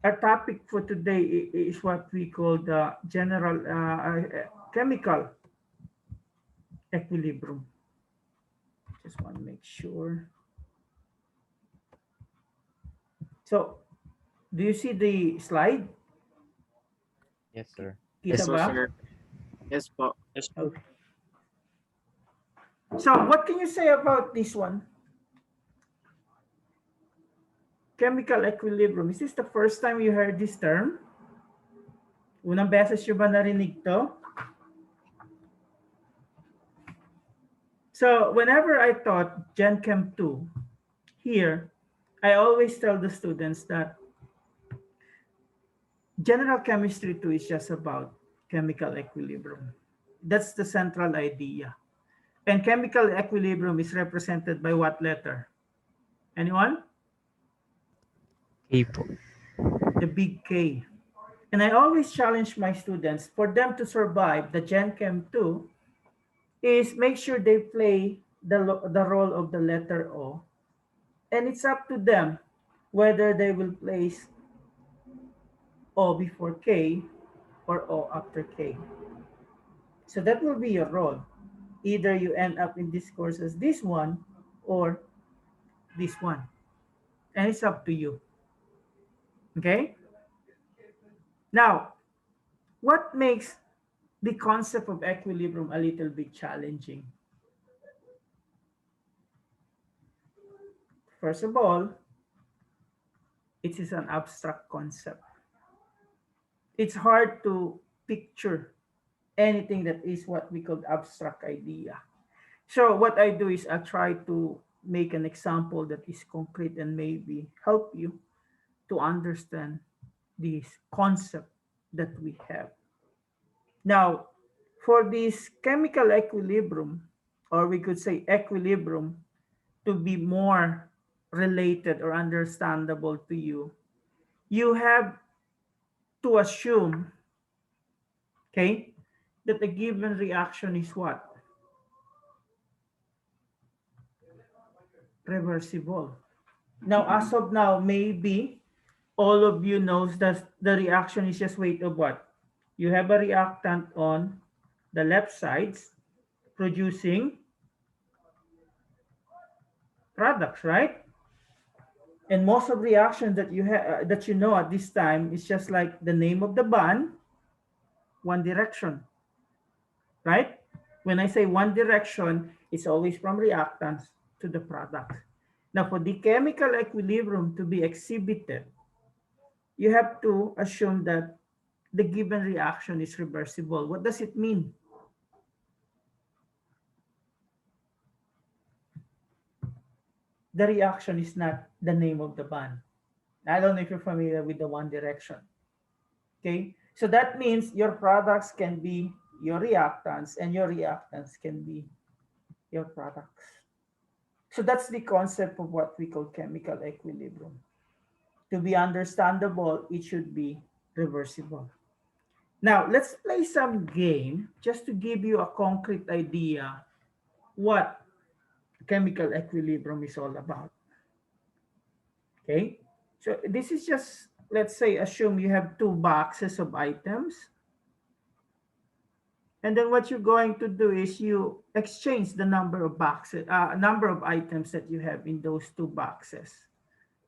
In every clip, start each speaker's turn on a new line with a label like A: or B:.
A: our topic for today is what we call the general chemical equilibrium. Just want to make sure. So, do you see the slide?
B: Yes, sir.
A: Kita
C: Yes
D: Yes,
C: po,
A: ba?
C: sir. Yes po.
D: yes po.
A: Okay. So, what can you say about this one? Chemical equilibrium. Is this the first time you heard this term? Unang beses nyo ba narinig to? So, whenever I taught Gen Chem 2 here, I always tell the students that general chemistry 2 is just about chemical equilibrium. That's the central idea. And chemical equilibrium is represented by what letter? Anyone?
B: A po.
A: The big K. And I always challenge my students for them to survive the Gen Chem 2 is make sure they play the role of the letter O. And it's up to them whether they will place O before K or O after K. So that will be your role. Either you end up in this course as this one or this one. And it's up to you. Okay? Now, what makes the concept of equilibrium a little bit challenging? First of all, it is an abstract concept. It's hard to picture anything that is what we call abstract idea. So what I do is I try to make an example that is concrete and maybe help you to understand this concept that we have. Now, for this chemical equilibrium, or we could say equilibrium, to be more related or understandable to you, you have to assume, okay, that a given reaction is what? Reversible. Now, as of now, maybe all of you knows that the reaction is just weight of what? You have a reactant on the left sides producing products, right? And most of reactions that you have that you know at this time is just like the name of the bond, one direction, right? When I say one direction, it's always from reactants to the product. Now, for the chemical equilibrium to be exhibited, you have to assume that the given reaction is reversible. What does it mean? The reaction is not the name of the bond. I don't know if you're familiar with the one direction. Okay, so that means your products can be your reactants and your reactants can be your products. So that's the concept of what we call chemical equilibrium. To be understandable, it should be reversible. Now, let's play some game just to give you a concrete idea what chemical equilibrium is all about. Okay, so this is just, let's say, assume you have two boxes of items. And then what you're going to do is you exchange the number of boxes, number of items that you have in those two boxes.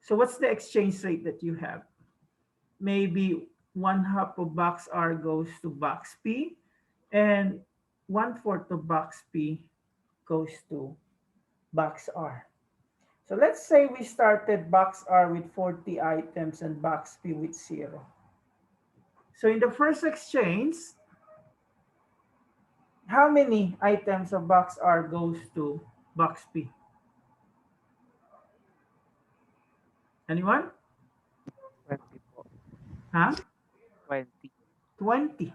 A: So what's the exchange rate that you have? Maybe one half of box R goes to box P, and one fourth of box P goes to box R. So let's say we started box R with 40 items and box P with 0. So in the first exchange, how many items of box R goes to box P? Anyone?
B: 20 po.
A: Huh?
B: 20.
A: 20.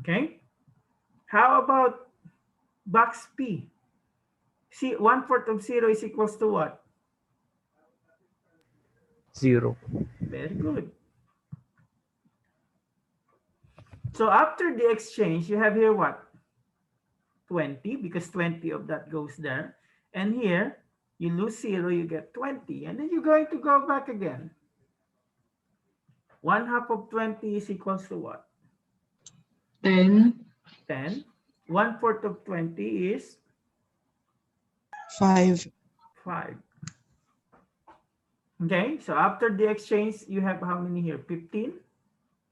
A: Okay. How about box P? See, one fourth of 0 is equals to what?
B: 0.
A: Very good. So after the exchange, you have here what? 20, because 20 of that goes there. And here, you lose 0, you get 20. And then you're going to go back again. 1 half of 20 is equals to what?
C: 10,
A: 10. 1/4 of 20 is
C: 5,
A: 5. Okay, so after the exchange, you have how many here? 15.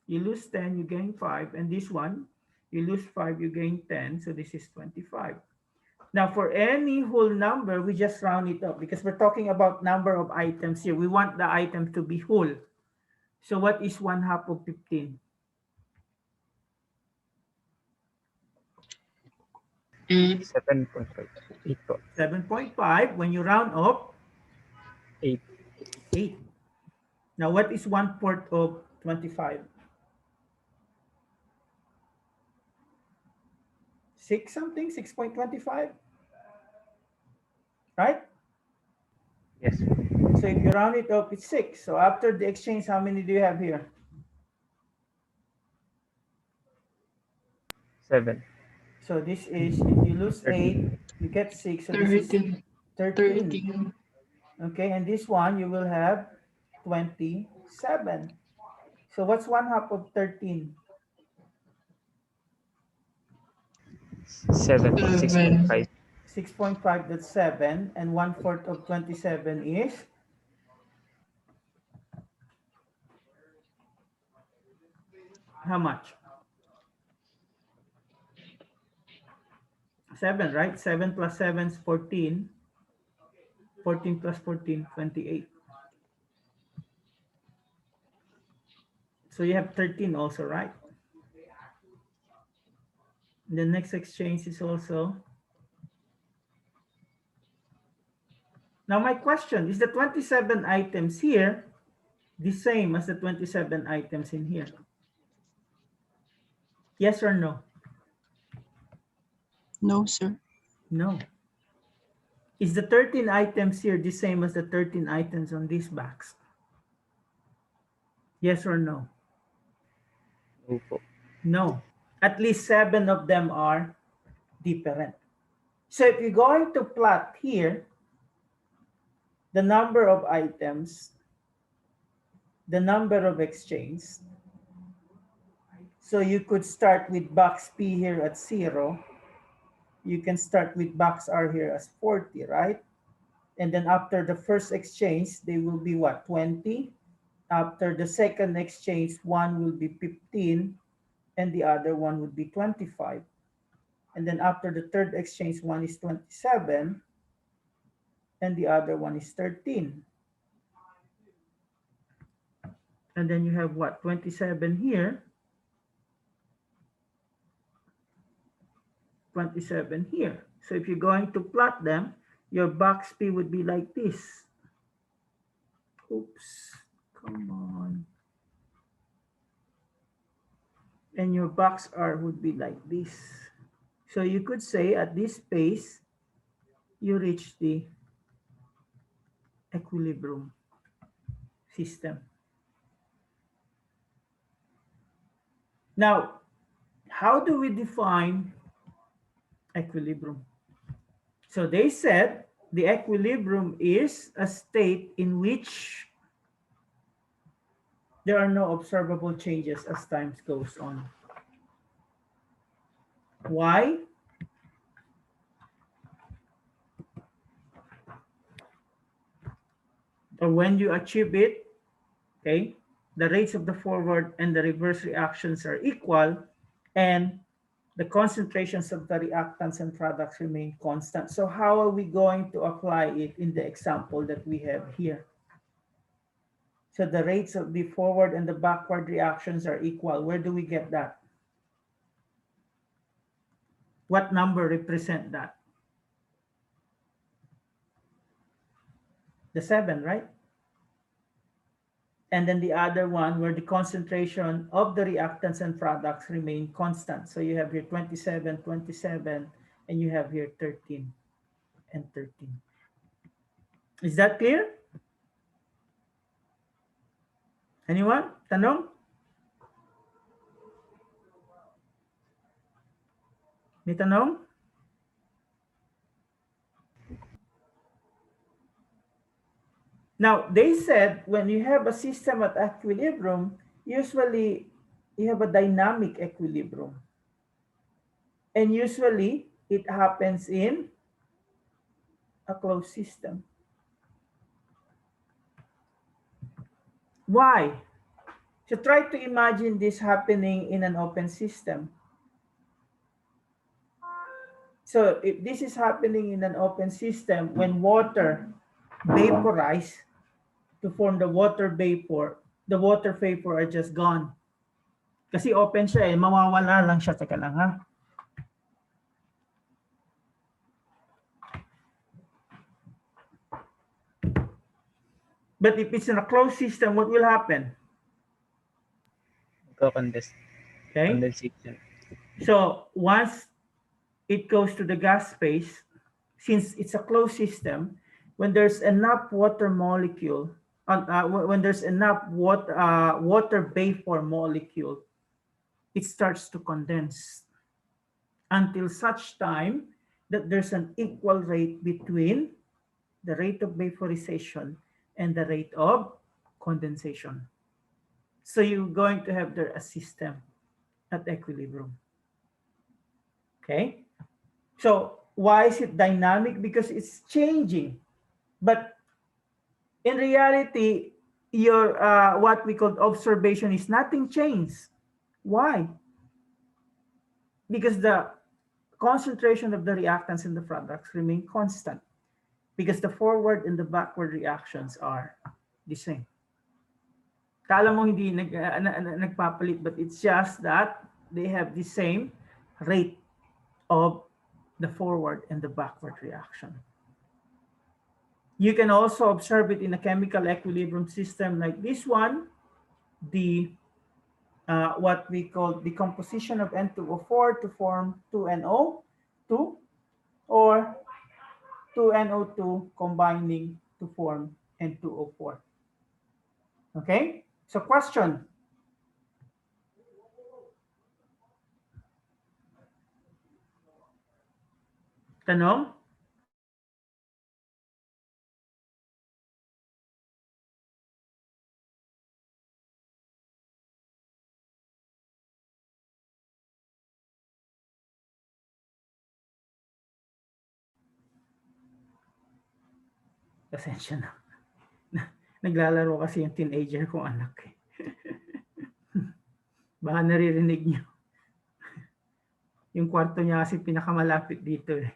A: You lose 10, you gain 5. And this one, you lose 5, you gain 10. So this is 25. Now, for any whole number, we just round it up because we're talking about number of items here. We want the item to be whole. So what is 1 half of 15?
C: 8,
B: 7.5. 8 po.
A: 7.5. When you round up,
B: 8.
A: 8. Now, what is 1/4 of 25? 6 something, 6.25, right?
B: Yes.
A: So if you round it up, it's 6. So after the exchange, how many do you have here?
B: 7.
A: So this is, if you lose 8, you get 6. So this is
C: 13,
A: 13.
C: 13,
A: Okay, and this one, you will have 27. So what's 1 half of 13?
B: 7.
C: 7,
B: 6.5.
A: 6.5, that's 7. And 1/4 of 27 is how much? 7, right? 7 plus 7 is 14. 14 plus 14, 28. So you have 13 also, right? The next exchange is also. Now my question, is the 27 items here the same as the 27 items in here? Yes or no?
C: no, sir.
A: No. Is the 13 items here the same as the 13 items on this box? Yes or no?
B: No po.
A: No. At least 7 of them are different. So if you're going to plot here the number of items, the number of exchange, so you could start with box P here at 0. You can start with box R here as 40, right? And then after the first exchange, they will be what? 20. After the second exchange, one will be 15 and the other one would be 25. And then after the third exchange, one is 27 and the other one is 13. And then you have what? 27 here, 27 here. So if you're going to plot them, your box P would be like this. Oops, come on. And your box R would be like this. So you could say at this space, you reach the equilibrium system. Now, how do we define equilibrium? So they said the equilibrium is a state in which there are no observable changes as time goes on. Why? Or when you achieve it, okay, the rates of the forward and the reverse reactions are equal and the concentrations of the reactants and products remain constant. So how are we going to apply it in the example that we have here? So the rates of the forward and the backward reactions are equal. Where do we get that? What number represent that? The 7, right? And then the other one where the concentration of the reactants and products remain constant. So you have here 27, 27, and you have here 13 and 13. Is that clear? Anyone? Tanong? May tanong? Now, they said when you have a system at equilibrium, usually you have a dynamic equilibrium. And usually it happens in a closed system. Why? So try to imagine this happening in an open system. So if this is happening in an open system, when water vaporize to form the water vapor are just gone. Kasi open siya eh, mawawala lang siya. Teka lang ha. But if it's in a closed system, what will happen? Okay?
B: Condensation.
A: So once it goes to the gas phase, since it's a closed system, when there's enough water molecule, when there's enough water vapor molecule, it starts to condense until such time that there's an equal rate between the rate of vaporization and the rate of condensation. So you're going to have there a system at equilibrium. Okay? So why is it dynamic? Because it's changing. But in reality, your what we call observation is nothing changed. Why? Because the concentration of the reactants in the products remain constant because the forward and the backward reactions are the same. Kala mo hindi nagpapalit, but it's just that they have the same rate of the forward and the backward reaction. You can also observe it in a chemical equilibrium system like this one, the what we call decomposition of N2O4 to form 2NO2 or 2NO2 combining to form N2O4. Okay? So question. Tanong? Pasensya na. Naglalaro kasi yung teenager kong anak. Baka naririnig niyo. Yung kwarto niya kasi pinakamalapit dito eh.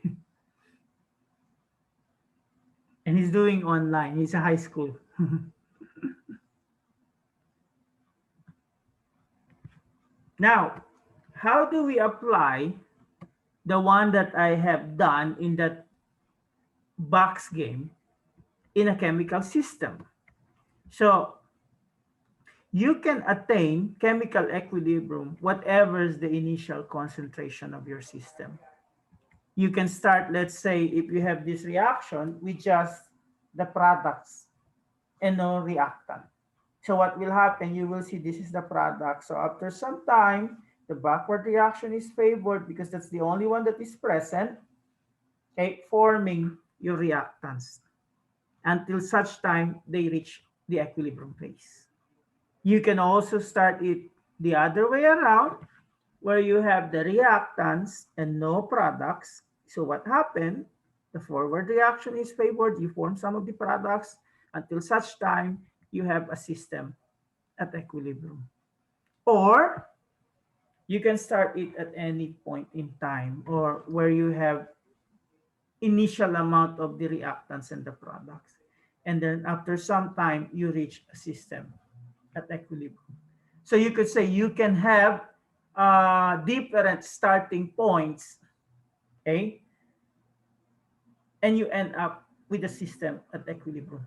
A: And he's doing online. He's a high school. Now, how do we apply the one that I have done in that box game in a chemical system? So you can attain chemical equilibrium whatever is the initial concentration of your system. You can start, let's say, if you have this reaction with just the products and no reactant. So what will happen, you will see this is the product. So after some time, the backward reaction is favored because that's the only one that is present, okay, forming your reactants until such time they reach the equilibrium phase. You can also start it the other way around, where you have the reactants and no products. So what happened? The forward reaction is favored. You form some of the products until such time you have a system at equilibrium. Or you can start it at any point in time or where you have initial amount of the reactants and the products. And then after some time, you reach a system at equilibrium. So you could say you can have different starting points, okay? And you end up with a system at equilibrium.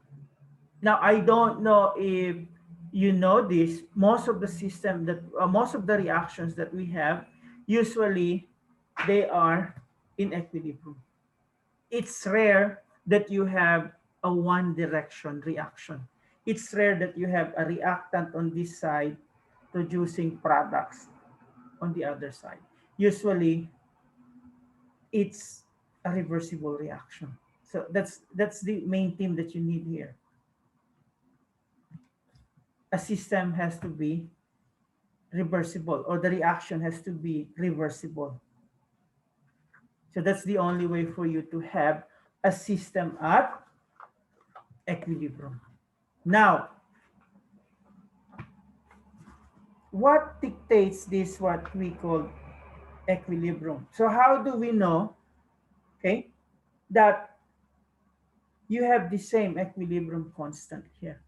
A: Now, I don't know if you know this, most of the system that, most of the reactions that we have, usually they are in equilibrium. It's rare that you have a one direction reaction. It's rare that you have a reactant on this side producing products on the other side. Usually, it's a reversible reaction. So that's the main theme that you need here. A system has to be reversible, or the reaction has to be reversible. So that's the only way for you to have a system at equilibrium. Now, what dictates this, what we call equilibrium? So how do we know, okay, that you have the same equilibrium constant here?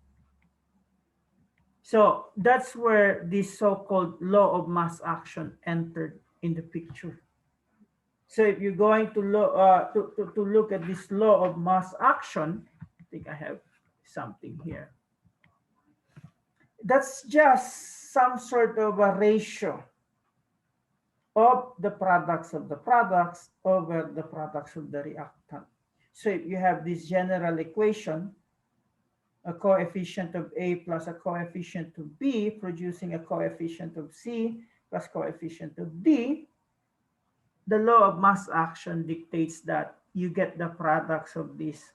A: So that's where this so-called law of mass action entered in the picture. So if you're going to, to look at this law of mass action, I think I have something here. That's just some sort of a ratio of the products over the products of the reactant. So if you have this general equation, a coefficient of A plus a coefficient of B producing a coefficient of C plus coefficient of D, the law of mass action dictates that you get the products of these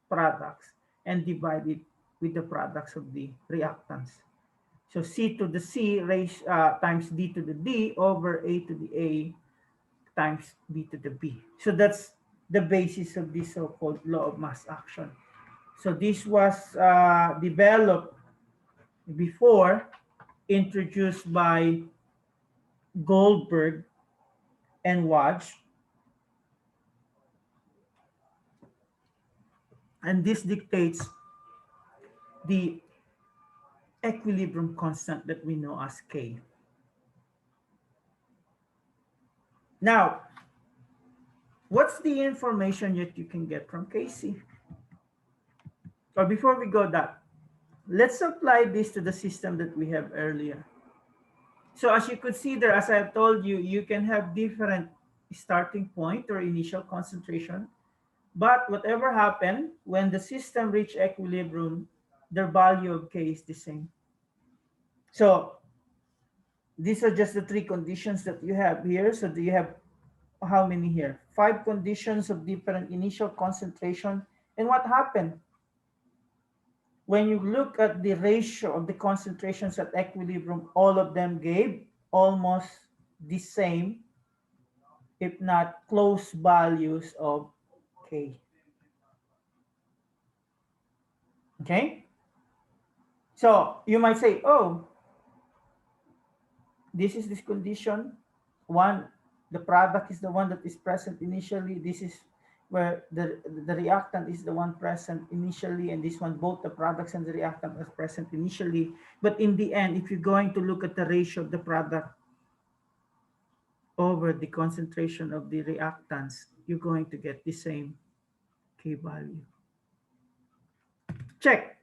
A: products and divide it with the products of the reactants. So C to the C times D to the D over A to the A times B to the B. So that's the basis of this so-called law of mass action. So this was developed before, introduced by Goldberg and Wadge. And this dictates the equilibrium constant that we know as K. Now, what's the information that you can get from Kc? Or before we go that, let's apply this to the system that we have earlier. So as you could see there, as I told you, you can have different starting point or initial concentration, but whatever happened, when the system reach equilibrium, the value of K is the same. So these are just the three conditions that you have here. So do you have how many here? 5 conditions of different initial concentration. And what happened? When you look at the ratio of the concentrations at equilibrium, all of them gave almost the same, if not close values of K. Okay? So you might say, oh, this is this condition. One, the product is the one that is present initially. This is where the reactant is the one present initially, and this one, both the products and the reactant are present initially. But in the end, if you're going to look at the ratio of the product over the concentration of the reactants, you're going to get the same K value. Check.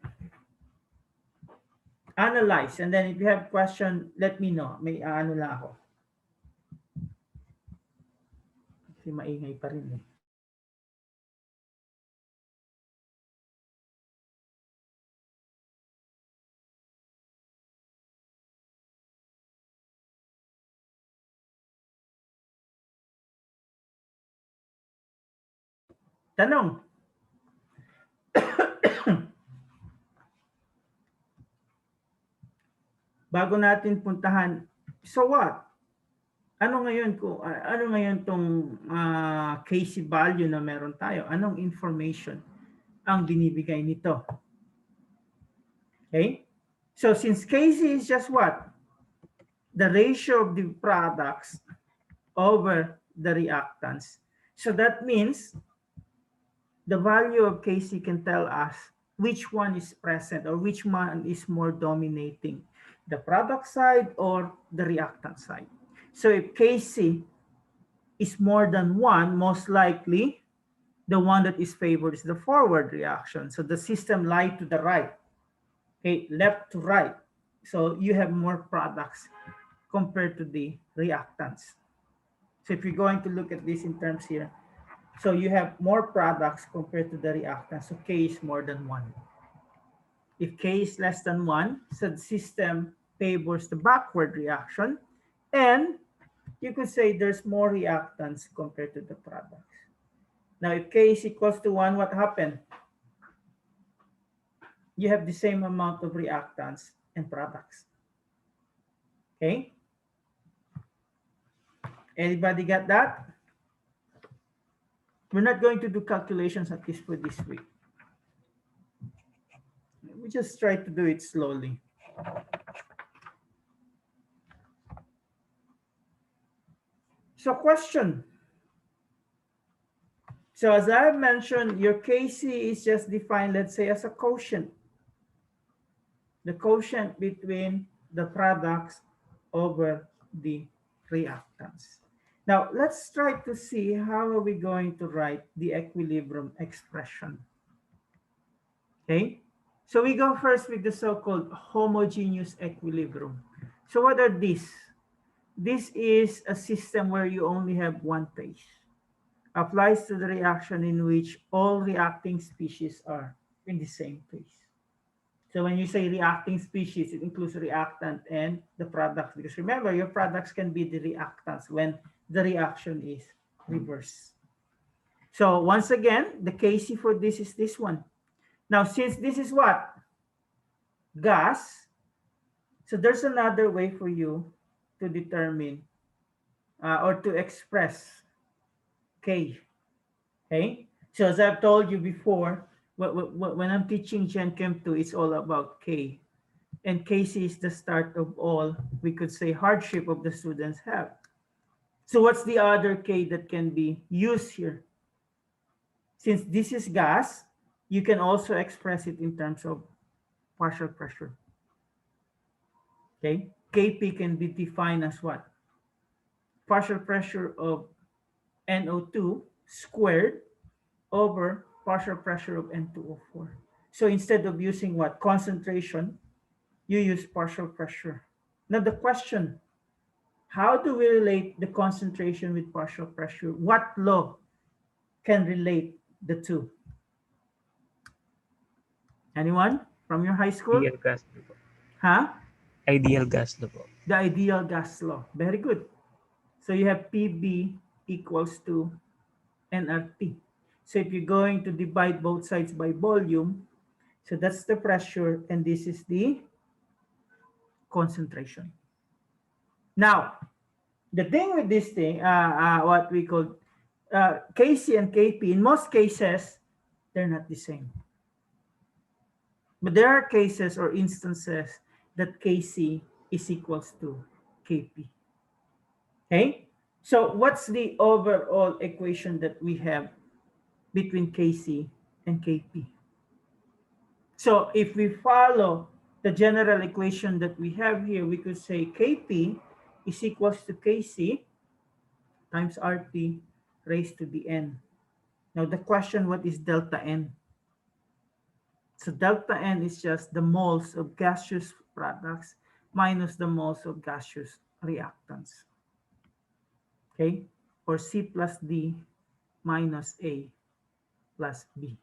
A: Analyze. And then if you have question, let me know. May ano lang ako. Kasi maingay pa rin eh. Tanong. Bago natin puntahan, so what? Ano ngayon tong Kc value na meron tayo? Anong information ang binibigay nito? Okay? So since Kc is just what? The ratio of the products over the reactants. So that means the value of Kc can tell us which one is present or which one is more dominating, the product side or the reactant side. So if Kc is more than 1, most likely the one that is favored is the forward reaction. So the system lied to the right, okay, left to right. So you have more products compared to the reactants. So if you're going to look at this in terms here, so you have more products compared to the reactants. So K is more than 1. If K is less than 1, so the system favors the backward reaction. And you could say there's more reactants compared to the products. Now, if K is equals to 1, what happened? You have the same amount of reactants and products. Okay? Anybody got that? We're not going to do calculations at least for this week. We just try to do it slowly. So question. So as I mentioned, your Kc is just defined, let's say, as a quotient. The quotient between the products over the reactants. Now, let's try to see how are we going to write the equilibrium expression. Okay? So we go first with the so-called homogeneous equilibrium. So what are these? This is a system where you only have one phase. Applies to the reaction in which all reacting species are in the same phase. So when you say reacting species, it includes reactant and the products. Because remember, your products can be the reactants when the reaction is reversed. So once again, the Kc for this is this one. Now, since this is what? Gas. So there's another way for you to determine or to express K. Okay? So as I've told you before, when I'm teaching Gen Chem 2, it's all about K. And Kc is the start of all, we could say, hardship of the students have. So what's the other K that can be used here? Since this is gas, you can also express it in terms of partial pressure. Okay? Kp can be defined as what? Partial pressure of NO2 squared over partial pressure of N2O4. So instead of using what? Concentration, you use partial pressure. Now the question, how do we relate the concentration with partial pressure? What law can relate the two? Anyone from your high school?
B: Ideal gas law po.
A: Huh?
B: Ideal gas law po.
A: The ideal gas law. Very good. So you have PB equals to nRT. So if you're going to divide both sides by volume, so that's the pressure and this is the concentration. Now, the thing with this thing, what we call Kc and Kp, in most cases, they're not the same. But there are cases or instances that Kc is equals to Kp. Okay? So what's the overall equation that we have between Kc and Kp? So if we follow the general equation that we have here, we could say Kp is equals to Kc times RT raised to the n. Now the question, what is delta n? So delta n is just the moles of gaseous products minus the moles of gaseous reactants. Okay? Or C plus D minus A plus B.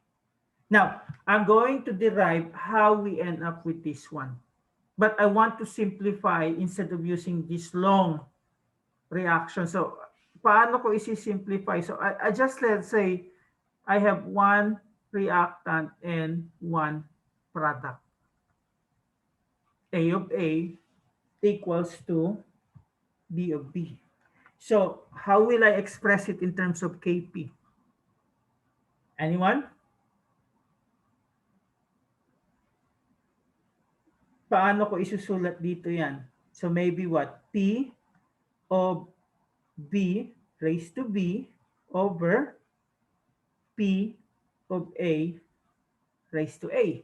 A: Now, I'm going to derive how we end up with this one. But I want to simplify instead of using this long reaction. So, paano ko isi-simplify? So, I just, let's say, I have one reactant and one product. A of A equals to B of B. So, how will I express it in terms of Kp? Anyone? Paano ko isusulat dito yan? So maybe what? P of B raised to B over P of A raised to A.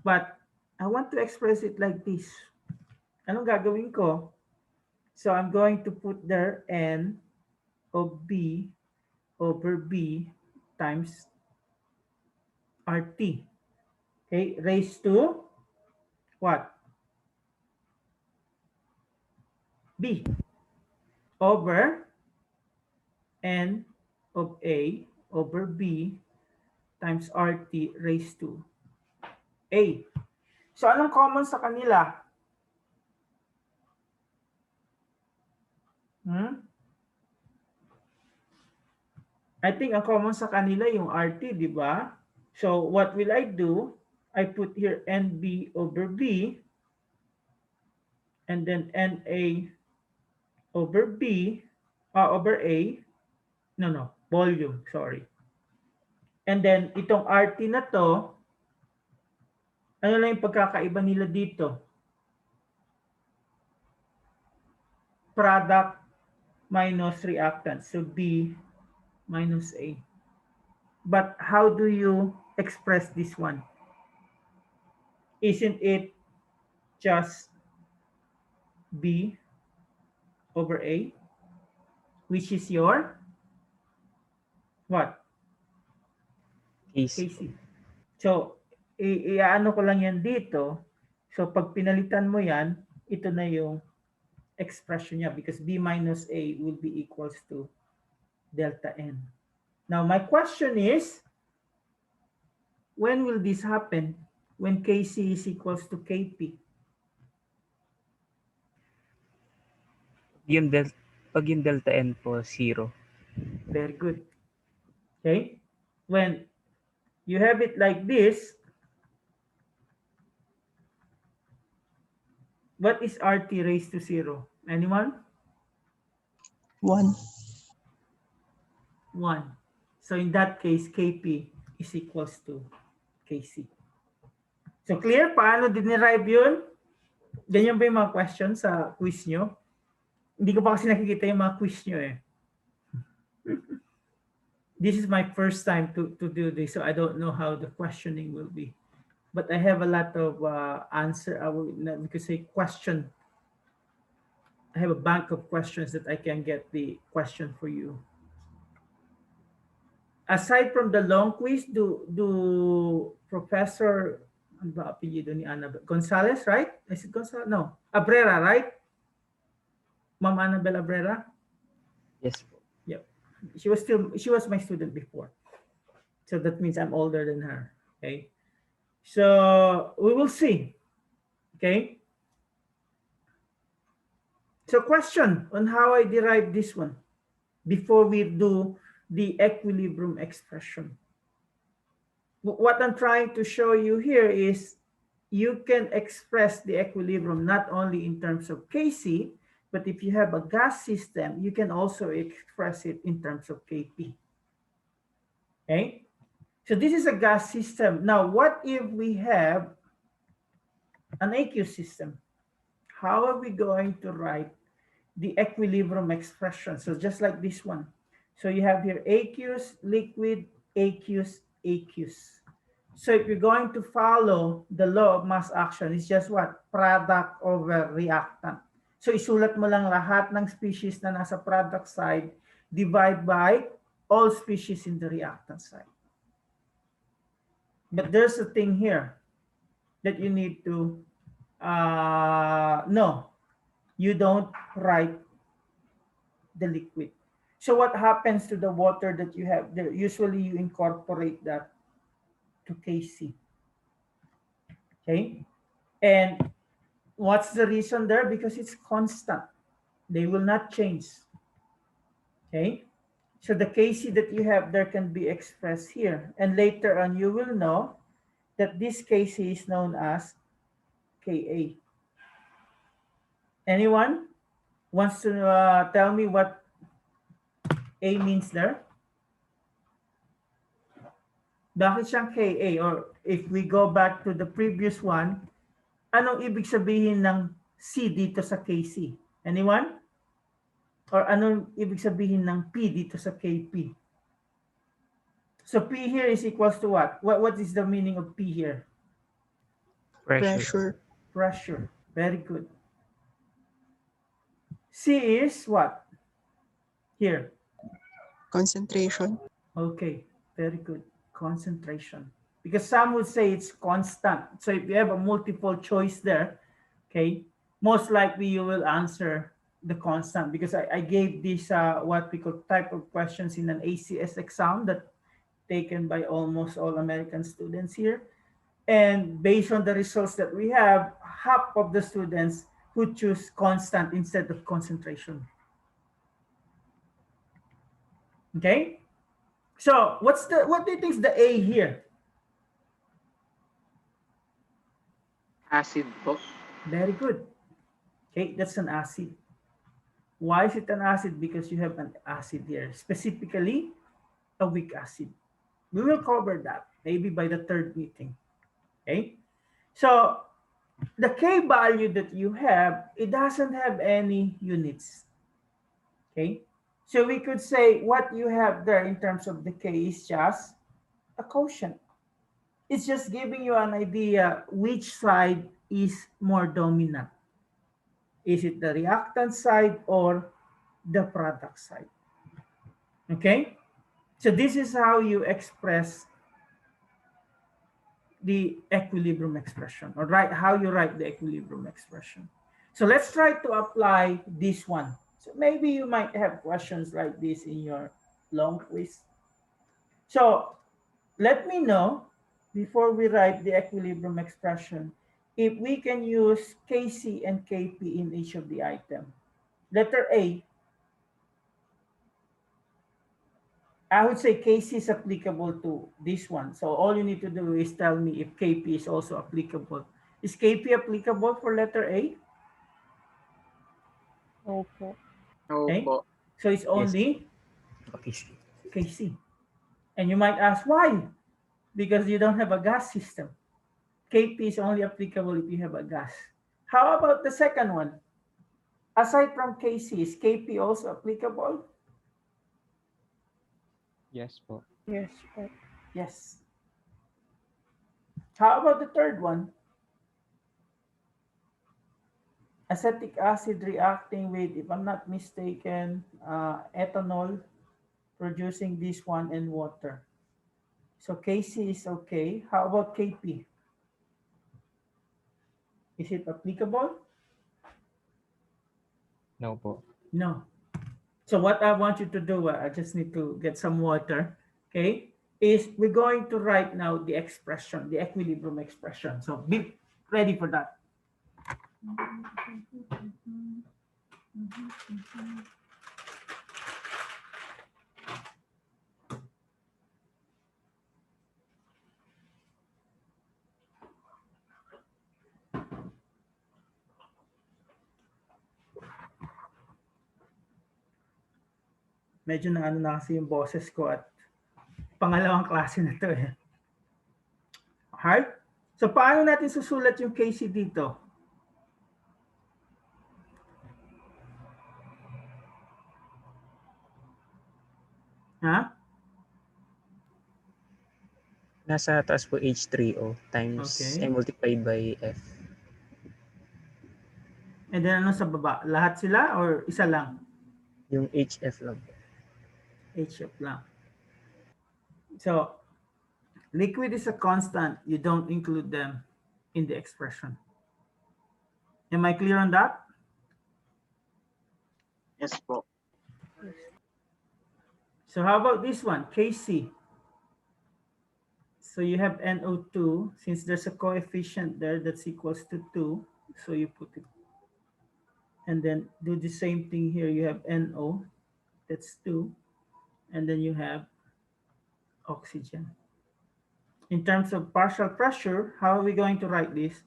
A: But I want to express it like this. Anong gagawin ko? So I'm going to put there N of B over B times RT. Okay, raised to what? B over N of A over B times RT raised to A. So anong common sa kanila? I think ang common sa kanila yung RT, di ba? So what will I do? I put here NB over B and then Na over B, over A, no, volume, sorry. And then itong RT na to, ano lang yung pagkakaiba nila dito? Product minus reactant. So B minus A. But how do you express this one? Isn't it just B over A, which is your what?
B: Case po.
A: KC. So, iaano ko lang yan dito. So, pag pinalitan mo yan, ito na yung expression niya because B minus A will be equals to delta N. Now, my question is, when will this happen? When Kc is equals to Kp?
B: Pag yung delta N po, 0.
A: Very good. Okay? When you have it like this, what is RT raised to 0? Anyone?
C: 1.
A: 1. So in that case, Kp is equals to Kc. So clear? Paano dinerive yun? Ganyan ba yung mga questions sa quiz nyo? Hindi ko pa kasi nakikita yung mga quiz nyo eh. This is my first time to do this, so I don't know how the questioning will be. But I have a lot of answer. I will, because say question. I have a bank of questions that I can get the question for you. Aside from the long quiz, do Professor ano ba apelyido ni Annabel? Gonzalez, right? Is it Gonzalez? No. Abrera, right? Ma'am Annabel Abrera?
B: Yes po.
A: Yep. She was my student before. So that means I'm older than her. Okay. So we will see. Okay. So question on how I derive this one before we do the equilibrium expression. What I'm trying to show you here is you can express the equilibrium not only in terms of Kc, but if you have a gas system, you can also express it in terms of Kp. Okay? So this is a gas system. Now, what if we have an aqueous system? How are we going to write the equilibrium expression? So just like this one. So you have here aqueous, liquid, aqueous, aqueous. So if you're going to follow the law of mass action, it's just what? Product over reactant. So isulat mo lang lahat ng species na nasa product side, divide by all species in the reactant side. But there's a thing here that you need to know. You don't write the liquid. So what happens to the water that you have there? Usually you incorporate that to Kc. Okay? And what's the reason there? Because it's constant. They will not change. Okay? So the Kc that you have there can be expressed here. And later on, you will know that this Kc is known as Ka. Anyone wants to tell me what A means there? Bakit siyang Ka? Or if we go back to the previous one, anong ibig sabihin ng C dito sa Kc? Anyone? Or anong ibig sabihin ng P dito sa Kp? So P here is equals to what? What is the meaning of P here?
B: Pressure.
A: Pressure. Very good. C is what? Here.
C: Concentration.
A: Okay, very good. Concentration. Because some would say it's constant. So if you have a multiple choice there, okay, most likely you will answer the constant because I gave this what we call type of questions in an ACS exam that taken by almost all American students here. And based on the results that we have, half of the students who choose constant instead of concentration. Okay? So what do you think is the A here?
D: Acid po.
A: Very good. Okay, that's an acid. Why is it an acid? Because you have an acid here, specifically a weak acid. We will cover that maybe by the third meeting. Okay, so the K value that you have, it doesn't have any units. Okay, so we could say what you have there in terms of the K is just a quotient. It's just giving you an idea which side is more dominant. Is it the reactant side or the product side? Okay, so this is how you express the equilibrium expression, or right, how you write the equilibrium expression. So let's try to apply this one. So maybe you might have questions like this in your long quiz. So let me know before we write the equilibrium expression if we can use Kc and Kp in each of the item. Letter A, I would say Kc is applicable to this one. So all you need to do is tell me if Kp is also applicable. Is Kp applicable for letter A?
D: Opo.
A: Okay.
E: Opo.
A: So it's
B: Yes po.
A: only
B: Okay.
A: Kc. And you might ask why? Because you don't have a gas system. Kp is only applicable if you have a gas. How about the second one? Aside from Kc, is Kp also applicable?
F: Yes po.
D: Yes po.
A: Yes. How about the third one? Acetic acid reacting with, if I'm not mistaken, ethanol, producing this one and water. So Kc is okay. How about Kp? Is it applicable?
F: No po.
A: No. So what I want you to do, I just need to get some water, okay, is we're going to write now the expression, the equilibrium expression. So be ready for that. Medyo na ano na kasi yung boses ko at pangalawang klase na to eh. Okay? So paano natin susulat yung Kc dito? Ha?
B: Nasa taas po H3O times
A: Okay.
B: multiplied by F.
A: And then ano sa baba? Lahat sila or isa lang?
B: Yung HF lang po.
A: HF lang. So, liquid is a constant. You don't include them in the expression. Am I clear on that?
E: Yes po.
A: So how about this one, Kc? So you have NO2. Since there's a coefficient there that's equals to 2, so you put it. And then do the same thing here. You have NO, that's 2. And then you have oxygen. In terms of partial pressure, how are we going to write this?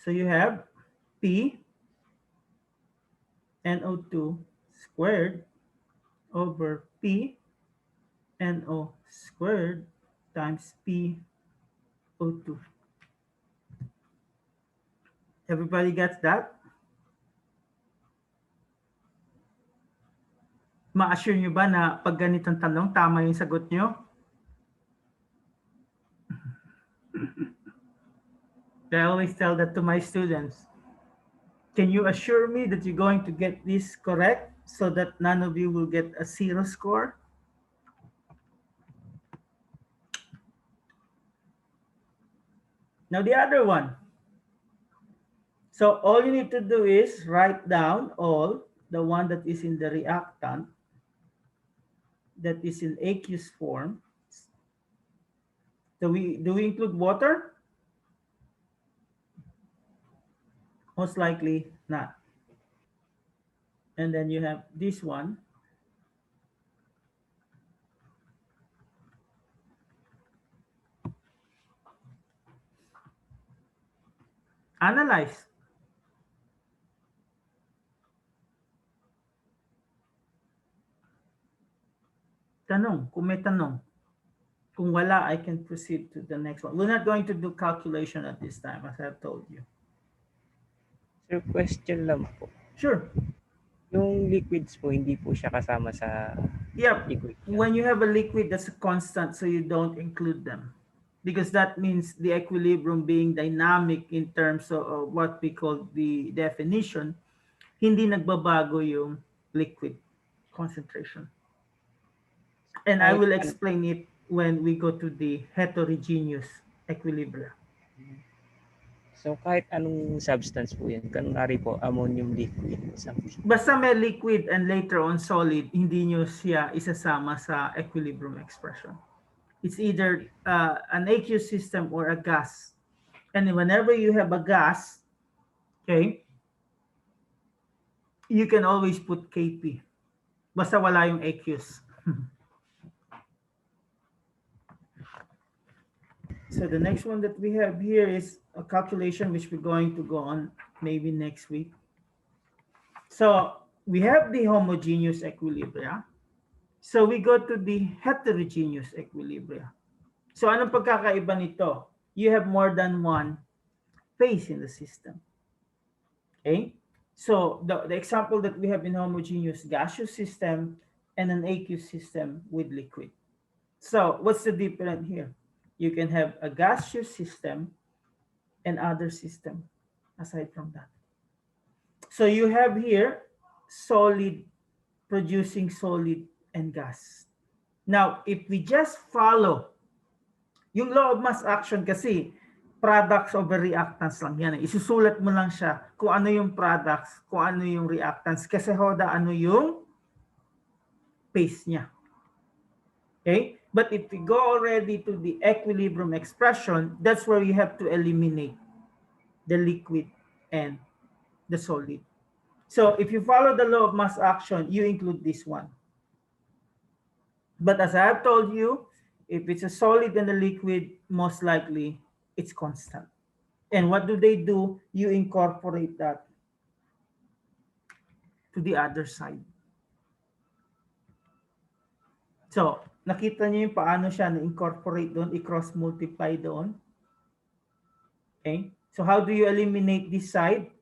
A: So you have P NO2 squared over P NO squared times P O2. Everybody gets that? Ma-assure nyo ba na pag ganitong tanong, tama yung sagot nyo? I always tell that to my students. Can you assure me that you're going to get this correct so that none of you will get a 0 score? Now the other one. So all you need to do is write down all the one that is in the reactant that is in aqueous form. Do we include water? Most likely not. And then you have this one. Analyze. Tanong, kung may tanong. Kung wala, I can proceed to the next one. We're not going to do calculation at this time, as I've told you.
B: Sir, question lang po.
A: Sure.
B: Yung liquids po, hindi po siya kasama sa
A: Yep.
B: equation.
A: When you have a liquid, that's a constant, so you don't include them. Because that means the equilibrium being dynamic in terms of what we call the definition, hindi nagbabago yung liquid concentration. And I will explain it when we go to the heterogeneous equilibria.
B: So, kahit anong substance po yun, kunwari po, ammonium liquid, something.
A: Basta may liquid and later on solid, hindi nyo siya isasama sa equilibrium expression. It's either an aqueous system or a gas. And whenever you have a gas, okay, you can always put Kp. Basta wala yung aqueous. So the next one that we have here is a calculation which we're going to go on maybe next week. So we have the homogeneous equilibria. So we go to the heterogeneous equilibria. So anong pagkakaiba nito? You have more than one phase in the system. Okay? So the example that we have in homogeneous gaseous system and an aqueous system with liquid. So what's the difference here? You can have a gaseous system and other system aside from that. So you have here solid producing solid and gas. Now, if we just follow yung law of mass action kasi, products over reactants lang yan. Isusulat mo lang siya kung ano yung products, kung ano yung reactants. Kasi hoda, ano yung phase niya. Okay? But if we go already to the equilibrium expression, that's where you have to eliminate the liquid and the solid. So if you follow the law of mass action, you include this one. But as I have told you, if it's a solid and a liquid, most likely it's constant. And what do they do? You incorporate that to the other side. So, nakita niyo yung paano siya na-incorporate doon, i-cross multiply doon. Okay? So, how do you eliminate this side?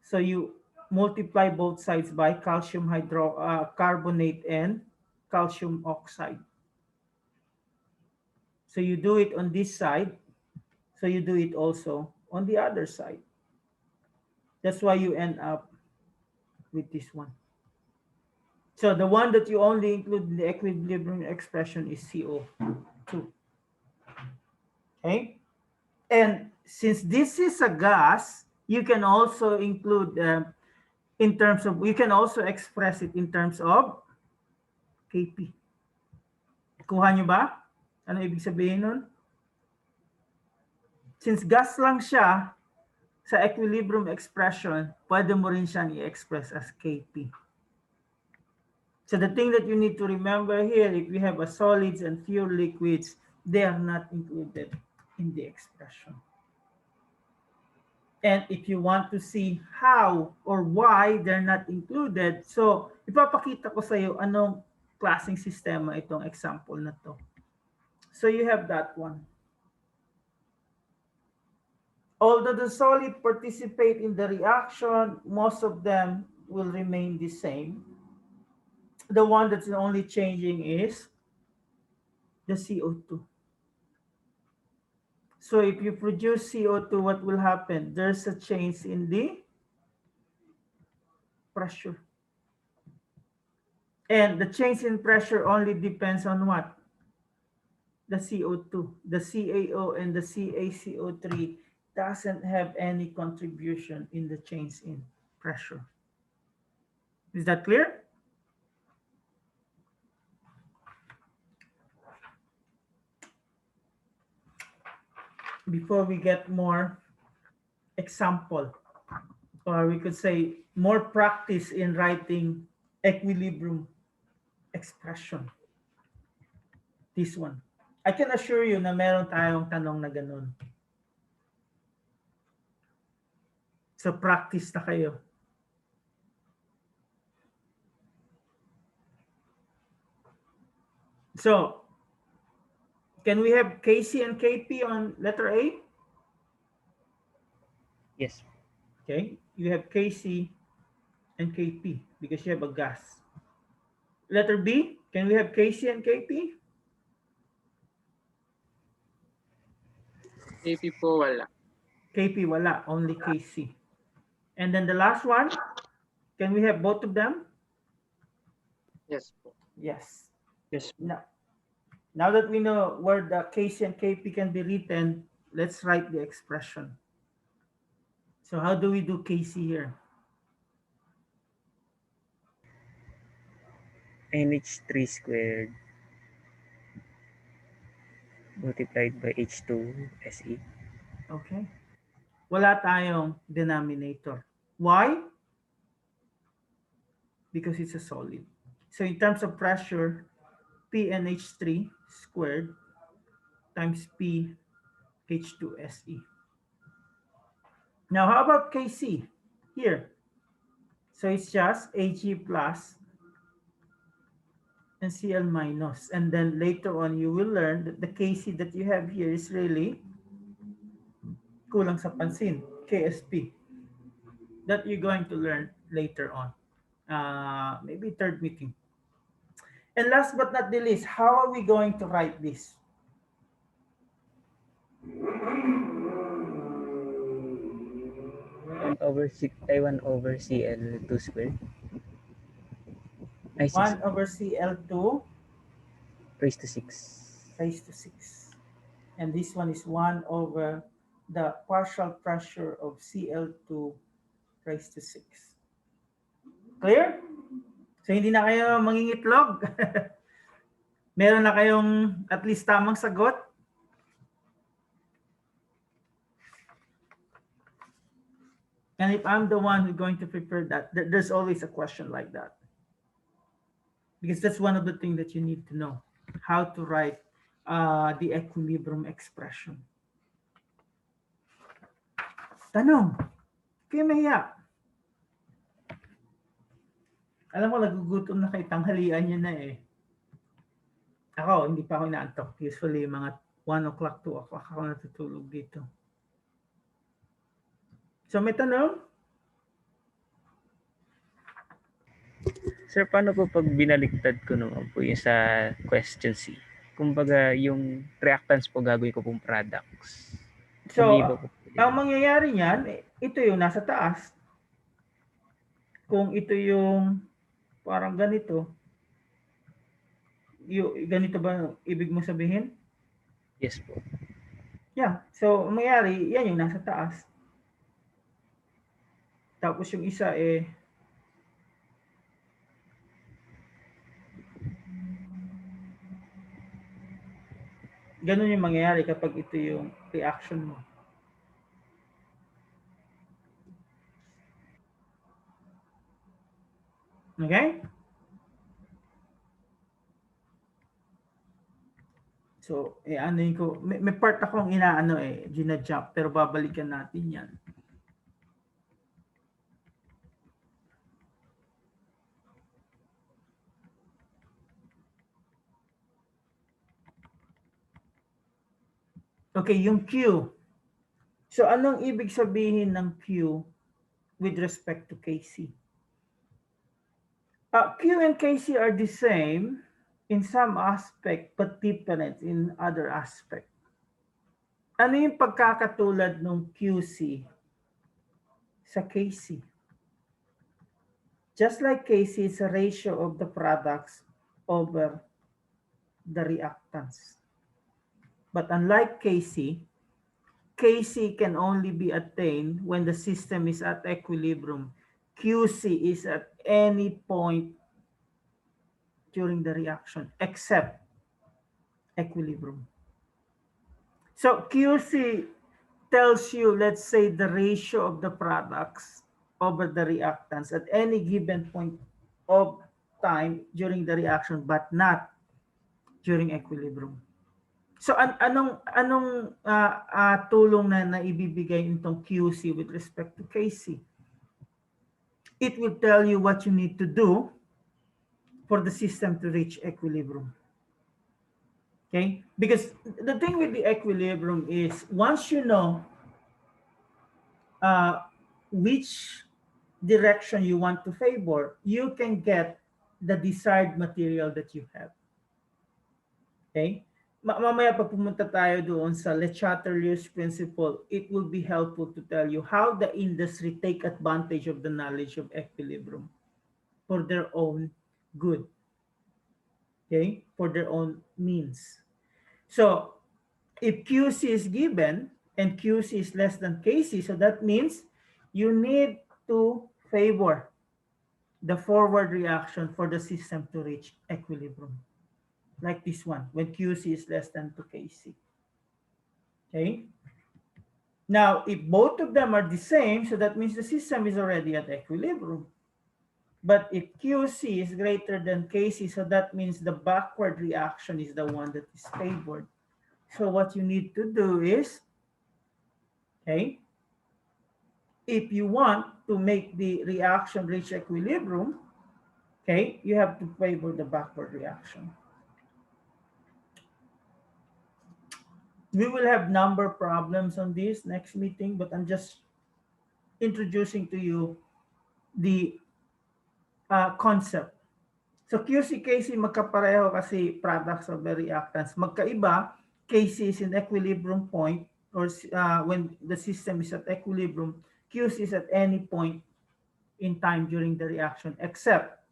A: So, you multiply both sides by calcium carbonate and calcium oxide. So, you do it on this side. So, you do it also on the other side. That's why you end up with this one. So the one that you only include in the equilibrium expression is CO2. Okay? And since this is a gas, you can also include in terms of, you can also express it in terms of Kp. Kuha nyo ba? Ano ibig sabihin nun? Since gas lang siya, sa equilibrium expression, pwede mo rin siyang i-express as Kp. So the thing that you need to remember here, if you have a solids and pure liquids, they are not included in the expression. And if you want to see how or why they're not included, so ipapakita ko sa iyo anong klaseng sistema itong example na to. So you have that one. Although the solid participate in the reaction, most of them will remain the same. The one that's only changing is the CO2. So if you produce CO2, what will happen? There's a change in the pressure. And the change in pressure only depends on what? The CO2. The CaO and the CaCO3 doesn't have any contribution in the change in pressure. Is that clear? Before we get more example, or we could say more practice in writing equilibrium expression. This one. I can assure you na meron tayong tanong na ganun. So practice na kayo. So, can we have Kc and Kp on letter A?
B: Yes.
A: Okay, you have Kc and Kp because you have a gas. Letter B, can we have Kc and Kp?
D: AP po wala.
A: Kp wala, only Kc. And then the last one, can we have both of them?
D: Yes po.
A: Yes.
B: Yes.
A: Now that we know where the Kc and Kp can be written, let's write the expression. So how do we do Kc here?
B: NH3 squared multiplied by H2SE.
A: Okay. Wala tayong denominator. Why? Because it's a solid. So in terms of pressure, PnH3 squared times PH2SE. Now, how about Kc here? So it's just Ag plus and Cl minus. And then later on, you will learn that the Kc that you have here is really kulang sa pansin, KSP. That you're going to learn later on. Maybe third meeting. And last but not the least, how are we going to write this?
B: One over CL2 squared.
A: 1 over Cl2
B: raised to 6.
A: raised to 6. And this one is 1 over the partial pressure of Cl2 raised to 6. Clear? So hindi na kayo mangingitlog. Meron na kayong at least tamang sagot. And if I'm the one who's going to prepare that, there's always a question like that. Because that's one of the things that you need to know. How to write the equilibrium expression. Tanong. Kaya mahiya. Alam mo, nagugutom na kay tanghalian niya na eh. Ako, hindi pa ako inaantok. Usually, mga 1 o'clock, 2 o'clock ako natutulog dito. So, may tanong?
B: Sir, paano po pag binaliktad ko naman po yung sa question C? Kumbaga, yung reactants po gagawin ko pong products.
A: So,
B: Mag-iiba po.
A: ang mangyayari niyan, ito yung nasa taas. Kung ito yung parang ganito, ganito ba ibig mo sabihin?
B: Yes po.
A: Yeah. So, ang mangyayari, yan yung nasa taas. Tapos yung isa ganun yung mangyayari kapag ito yung reaction mo. Okay? So, ano yun ko, may part akong inaano gina-jump, pero babalikan natin yan. Okay, yung Q. So, anong ibig sabihin ng Q with respect to Kc? Q and Kc are the same in some aspect but different in other aspect. Ano yung pagkakatulad ng QC sa Kc? Just like Kc, it's a ratio of the products over the reactants. But unlike Kc, Kc can only be attained when the system is at equilibrium. Qc is at any point during the reaction except equilibrium. So Qc tells you, let's say, the ratio of the products over the reactants at any given point of time during the reaction, but not during equilibrium. So anong tulong na naibibigay nitong QC with respect to KC? It will tell you what you need to do for the system to reach equilibrium. Okay? Because the thing with the equilibrium is once you know which direction you want to favor, you can get the desired material that you have. Okay? Mamaya pag pumunta tayo doon sa Le Chatelier's principle, it will be helpful to tell you how the industry take advantage of the knowledge of equilibrium for their own good. Okay? For their own means. So, if QC is given and QC is less than KC, so that means you need to favor the forward reaction for the system to reach equilibrium. Like this one, when QC is less than 2 KC. Okay? Now, if both of them are the same, so that means the system is already at equilibrium. But if QC is greater than KC, so that means the backward reaction is the one that is favored. So what you need to do is, okay, if you want to make the reaction reach equilibrium, okay, you have to favor the backward reaction. We will have number problems on this next meeting, but I'm just introducing to you the concept. So QC, KC, magkapareho kasi products of the reactants. Magkaiba, KC is in equilibrium point, or when the system is at equilibrium, QC is at any point in time during the reaction except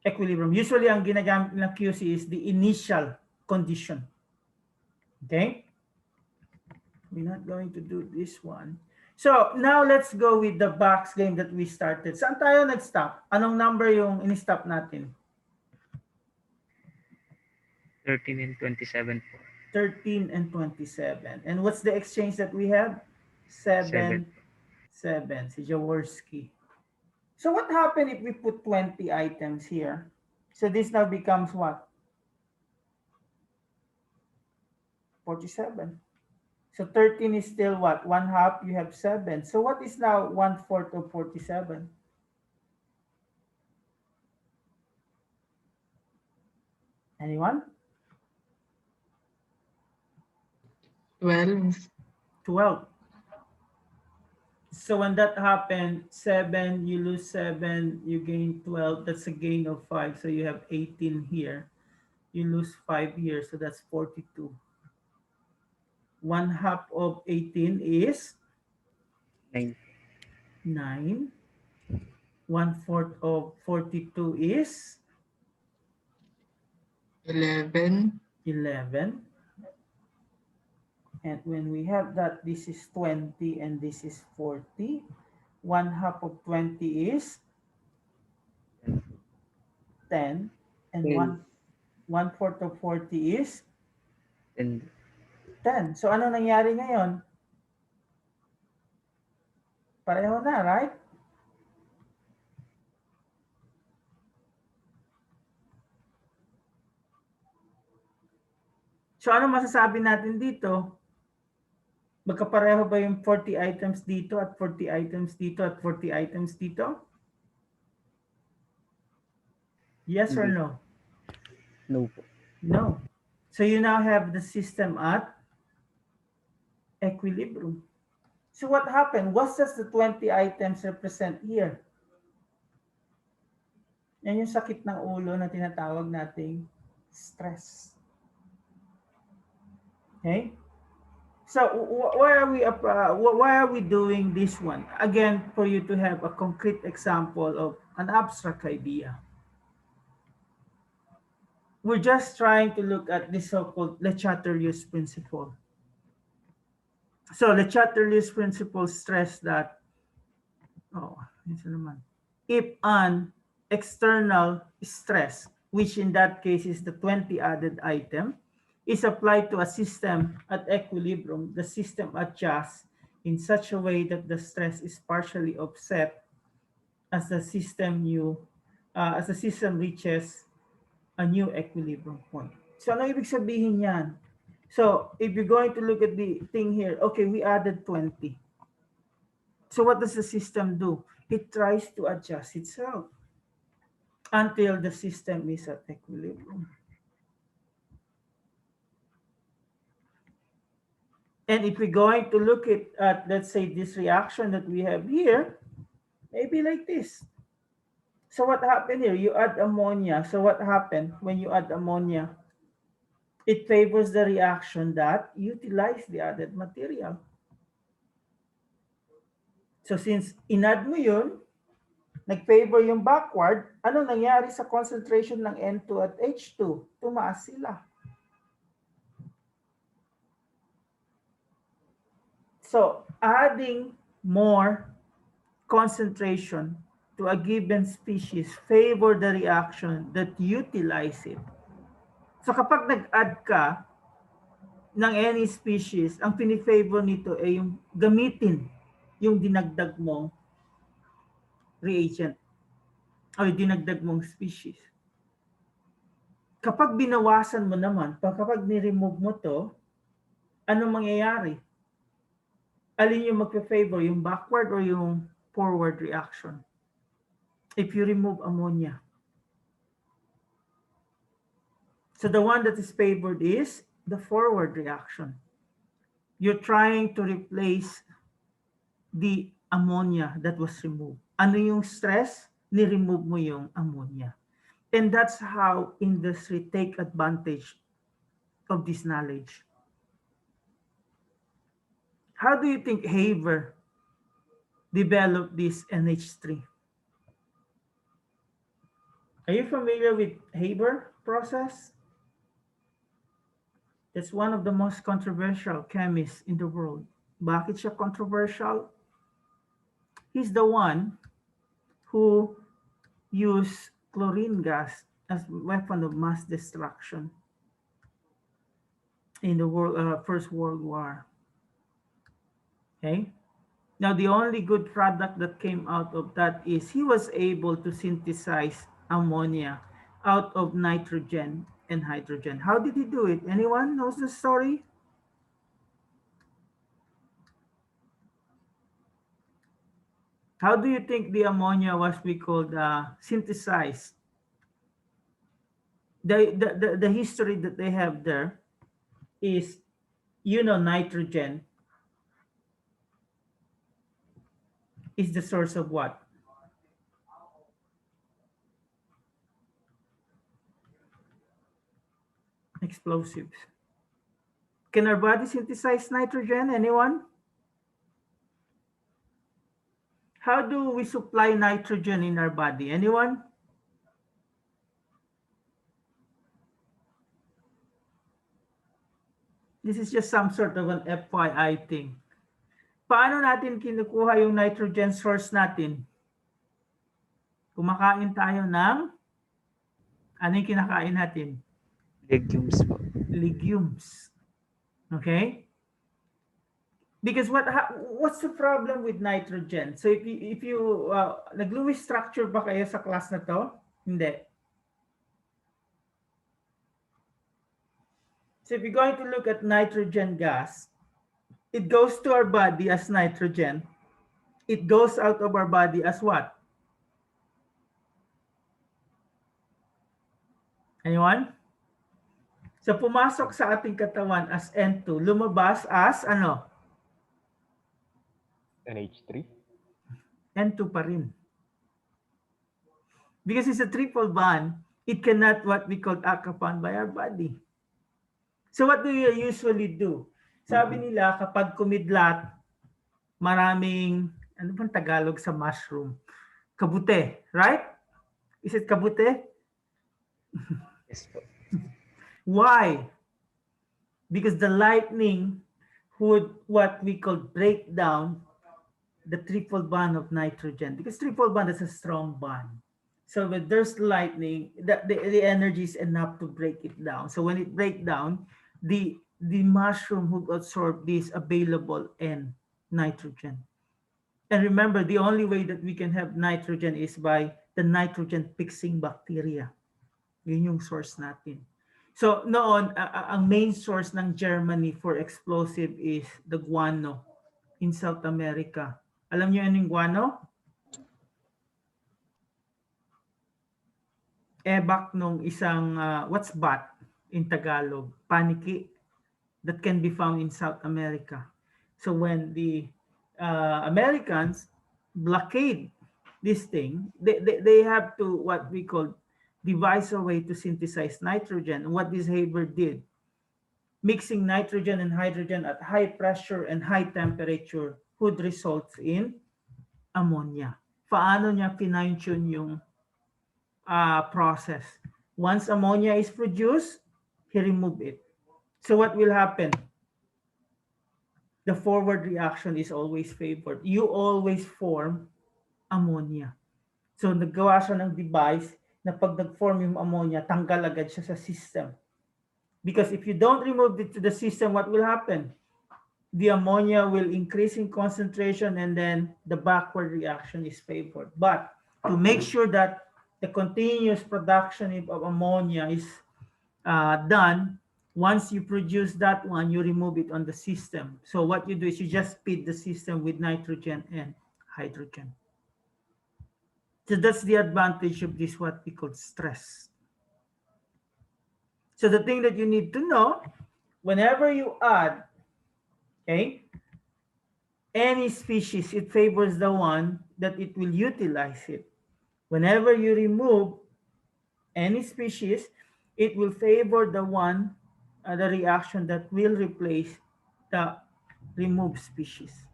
A: equilibrium. Usually, ang ginagamit ng QC is the initial condition. Okay? We're not going to do this one. So, now let's go with the box game that we started. Saan tayo nag-stop? Anong number yung in-stop natin?
B: 13 and 27 po.
A: 13 and 27. And what's the exchange that we have? 7, 7. Si Jaworski. So what happened if we put 20 items here? So this now becomes what? 47. So 13 is still what? 1/2, you have 7. So what is now 1/4 of 47? Anyone?
C: 12.
A: 12. So when that happened, 7, you lose 7, you gain 12. That's a gain of 5. So you have 18 here. You lose 5 here. So that's 42. 1/2 of 18 is
B: 9.
A: 9. 1/4 of 42 is
C: 11.
A: 11. And when we have that, this is 20 and this is 40. 1/2 of 20 is 10. And 1/4 of 40 is
B: 10.
A: 10. So ano nangyari ngayon? Pareho na, right? So ano masasabi natin dito? Magkapareho ba yung 40 items dito at 40 items dito at 40 items dito? Yes or no?
B: No po.
A: No. So you now have the system at equilibrium. So what happened? What does the 20 items represent here? Yan yung sakit ng ulo na tinatawag nating stress. Okay? So why are we doing this one? Again, for you to have a concrete example of an abstract idea. We're just trying to look at the so-called Le Chatelier's principle. So Le Chatelier's principle stressed that if an external stress, which in that case is the 20 added item, is applied to a system at equilibrium, the system adjusts in such a way that the stress is partially offset as the system reaches a new equilibrium point. So ano ibig sabihin yan? So if you're going to look at the thing here, okay, we added 20. So what does the system do? It tries to adjust itself until the system is at equilibrium. And if we're going to look at, let's say, this reaction that we have here, maybe like this. So what happened here? You add ammonia. So what happened when you add ammonia? It favors the reaction that utilize the added material. So since inad mo yun, nag-favor yung backward, ano nangyari sa concentration ng N2 at H2? Tumaas sila. So adding more concentration to a given species favor the reaction that utilize it. So kapag nag-add ka ng any species, ang pinifavor nito ay yung gamitin yung dinagdag mong reagent o dinagdag mong species. Kapag binawasan mo naman, kapag ni-remove mo to, anong mangyayari? Alin yung magpe-favor, yung backward or yung forward reaction? If you remove ammonia. So the one that is favored is the forward reaction. You're trying to replace the ammonia that was removed. Ano yung stress? Ni-remove mo yung ammonia. And that's how industry take advantage of this knowledge. How do you think Haber developed this NH3? Are you familiar with Haber process? It's one of the most controversial chemists in the world. Bakit siya controversial? He's the one who used chlorine gas as weapon of mass destruction in the First World War. Okay. Now, the only good product that came out of that is he was able to synthesize ammonia out of nitrogen and hydrogen. How did he do it? Anyone knows the story? How do you think the ammonia was synthesized? The history that they have there is, nitrogen is the source of what? Explosives. Can our body synthesize nitrogen? Anyone? How do we supply nitrogen in our body? Anyone? This is just some sort of an FYI thing. Paano natin kinukuha yung nitrogen source natin? Kumakain tayo ng, ano yung kinakain natin?
B: Legumes po.
A: Legumes. Okay? Because what's the problem with nitrogen? So if you nag-Lewis structure ba kayo sa class na to? Hindi. So if you're going to look at nitrogen gas, it goes to our body as nitrogen. It goes out of our body as what? Anyone? So pumasok sa ating katawan as N2, lumabas as ano?
E: NH3?
A: N2 pa rin. Because it's a triple bond, it cannot what we call act upon by our body. So what do you usually do? Sabi nila kapag kumidlat, maraming, ano bang Tagalog sa mushroom? Kabute, right? Is it kabute?
B: Yes po.
A: Why? Because the lightning would what we call break down the triple bond of nitrogen. Because triple bond is a strong bond. So when there's lightning, the energy is enough to break it down. So when it breaks down, the mushroom would absorb this available N nitrogen. And remember, the only way that we can have nitrogen is by the nitrogen fixing bacteria. Yun yung source natin. So noon, ang main source ng Germany for explosive is the guano in South America. Alam niyo ano yung guano? Ebak nung isang, what's bat in Tagalog? Paniki that can be found in South America. So when the Americans blockade this thing, they have to what we call devise a way to synthesize nitrogen. And what this Haber did, mixing nitrogen and hydrogen at high pressure and high temperature would result in ammonia. Paano niya fine-tune yung process? Once ammonia is produced, he remove it. So what will happen? The forward reaction is always favored. You always form ammonia. So naggawa siya ng device na pag nag-form yung ammonia, tanggal agad siya sa system. Because if you don't remove it to the system, what will happen? The ammonia will increase in concentration and then the backward reaction is favored. But to make sure that the continuous production of ammonia is done, once you produce that one, you remove it on the system. So what you do is you just feed the system with nitrogen and hydrogen. So that's the advantage of this, what we call stress. So the thing that you need to know, whenever you add, okay, any species, it favors the one that it will utilize it. Whenever you remove any species, it will favor the one, the reaction that will replace the removed species.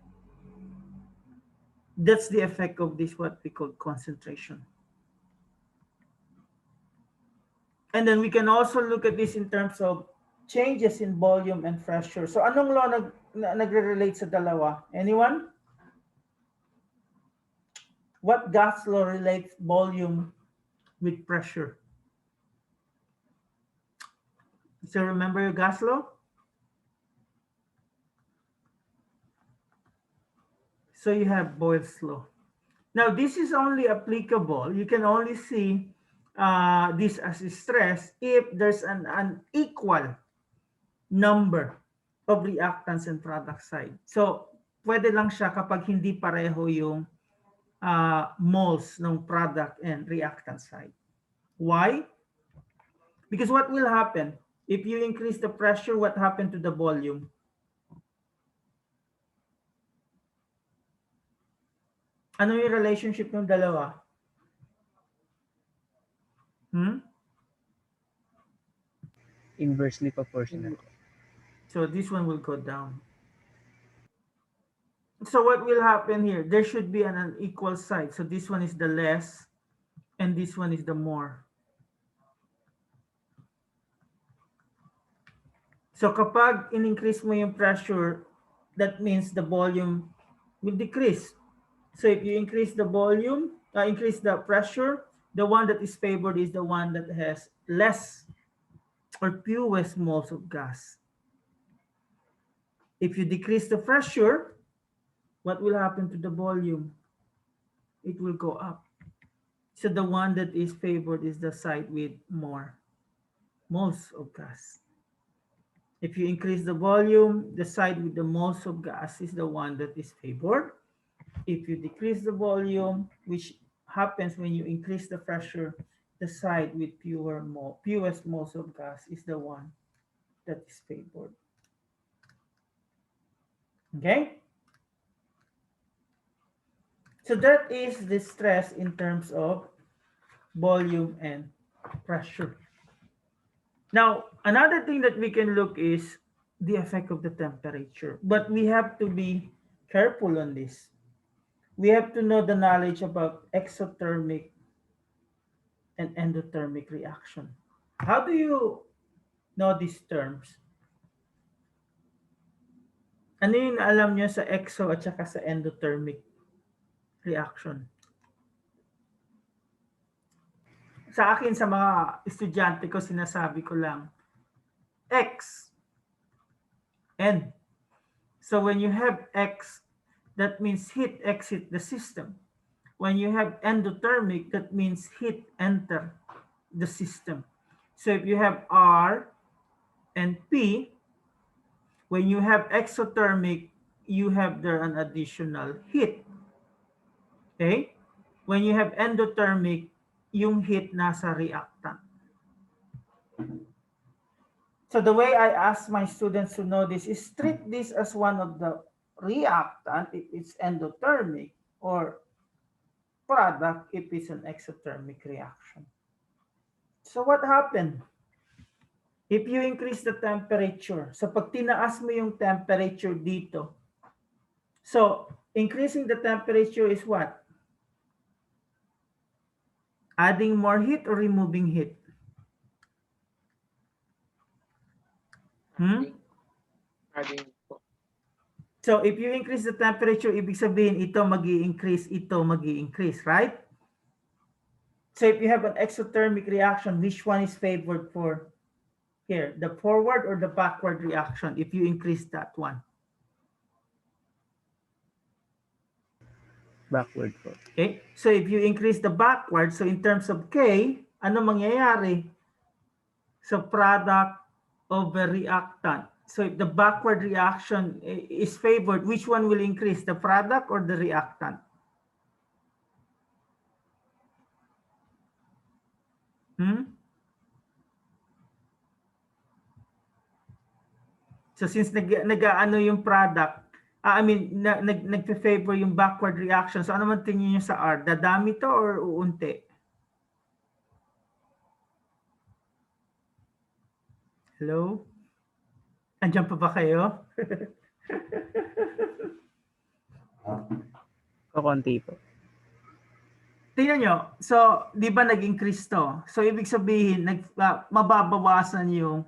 A: That's the effect of this, what we call concentration. And then we can also look at this in terms of changes in volume and pressure. So anong law nagre-relate sa dalawa? Anyone? What gas law relates volume with pressure? So remember your gas law? So you have Boyle's law. Now this is only applicable. You can only see this as stress if there's an unequal number of reactants and product side. So pwede lang siya kapag hindi pareho yung moles ng product and reactant side. Why? Because what will happen if you increase the pressure? What happened to the volume? Ano yung relationship ng dalawa?
B: Inversely proportional.
A: So this one will go down. So what will happen here? There should be an unequal side. So this one is the less and this one is the more. So kapag in-increase mo yung pressure, that means the volume will decrease. So if you increase the volume, increase the pressure, the one that is favored is the one that has less or fewest moles of gas. If you decrease the pressure, what will happen to the volume? It will go up. So the one that is favored is the side with more moles of gas. If you increase the volume, the side with the most of gas is the one that is favored. If you decrease the volume, which happens when you increase the pressure, the side with fewest moles of gas is the one that is favored. Okay? So that is the stress in terms of volume and pressure. Now, another thing that we can look is the effect of the temperature. But we have to be careful on this. We have to know the knowledge about exothermic and endothermic reaction. How do you know these terms? Ano yung alam nyo sa exo at saka sa endothermic reaction? Sa akin, sa mga estudyante ko, sinasabi ko lang, X, N. So when you have X, that means heat exit the system. When you have endothermic, that means heat enter the system. So if you have R, And P, when you have exothermic, you have there an additional heat. Okay? When you have endothermic, yung heat nasa reactant. So the way I ask my students to know this is treat this as one of the reactant if it's endothermic, or product if it's an exothermic reaction. So what happened? If you increase the temperature, so pag tinaas mo yung temperature dito, so increasing the temperature is what? Adding more heat or removing heat?
D: Adding po.
A: So if you increase the temperature, ibig sabihin ito magi-increase, ito magi-increase, right? So if you have an exothermic reaction, which one is favored for here? The forward or the backward reaction if you increase that one?
B: Backward po.
A: Okay? So if you increase the backward, so in terms of K, ano mangyayari? So product over reactant. So if the backward reaction is favored, which one will increase? The product or the reactant? So since nag-ano yung product, nagfe-favor yung backward reaction. So ano man tingin niyo sa R? Dadami to or uunti? Hello? Andiyan pa ba kayo?
B: Kakunti po.
A: Tingnan nyo. So, di ba nag-increase to? So, ibig sabihin, mababawasan yung